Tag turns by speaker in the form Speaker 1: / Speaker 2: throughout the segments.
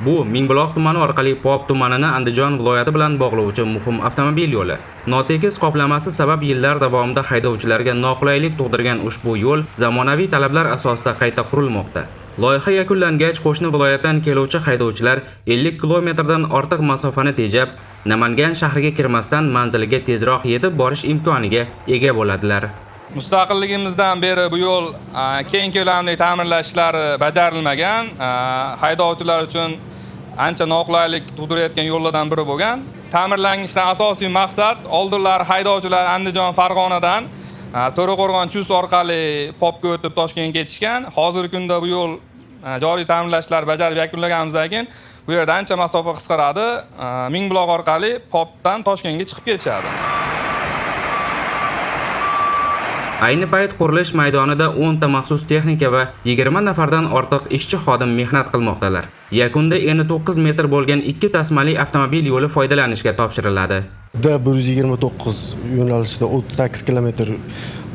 Speaker 1: Bu Mingbuloq tumani orqali Pop tumanini Andijon viloyati bilan bog'lovchi muhim avtomobil yo'li. Notekis qoplamasi sabab yillar davomida haydovchilarga noqulaylik tug'dirgan ushbu yo'l zamonaviy talablar asosida qayta qurilmoqda. Loyiha yakunlangach, qo'shni viloyatdan keluvchi haydovchilar 50 kilometrdan ortiq masofani tejab, Namangan shahriga kirmasdan manziliga tezroq yetib borish imkoniga ega bo'ladilar.
Speaker 2: Mustaqilligimizdan beri bu yo'l keng ko'lamli ta'mirlash ishlari bajarilmagan, haydovchilar uchun ancha noqulaylik tug'dirayotgan yo'llardan biri bo'lgan. Ta'mirlanishdan asosiy maqsad oldinlar haydovchilar Andijon, Farg'onadan To'raqo'rg'on, Chus orqali Popga o'tib Toshkentga ketishgan. Hozirgi kunda bu yo'l joriy ta'mirlashlar bajarib yakunlaganimizdan keyin bu yerda ancha masofa qisqaradi. Mingbuloq orqali Popdan Toshkentga chiqib ketishadi.
Speaker 1: Ayni payt qurilish maydonida 10 ta maxsus texnika va 20 nafardan ortiq ishchi xodim mehnat qilmoqdalar. Yakunda 9 metr bo'lgan 2 tasmali avtomobil yo'li foydalanishga topshiriladi.
Speaker 3: D129 yo'nalishida 38 kilometr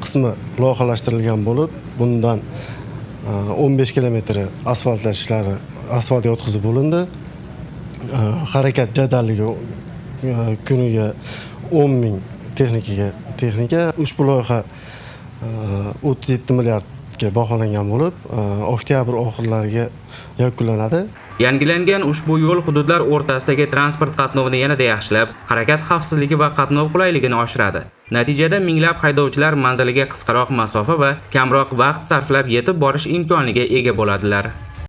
Speaker 3: qismi loyihalashtirilgan bo'lib, bundan 15 kilometri asfaltlash ishlari asfalt yotqizib bo'lindi. Harakat jadalligi kuniga 10 ming texnika. Ushbu loyiha 37 milliardga baholangan bo'lib, oktyabr oxirlariga yakunlanadi.
Speaker 1: Yangilangan ushbu yo'l hududlar o'rtasidagi transport qatnovini yanada yaxshilab, harakat xavfsizligi va qatnov qulayligini oshiradi. Natijada minglab haydovchilar manziliga qisqaroq masofa va kamroq vaqt sarflab yetib borish imkoniga ega bo'ladilar.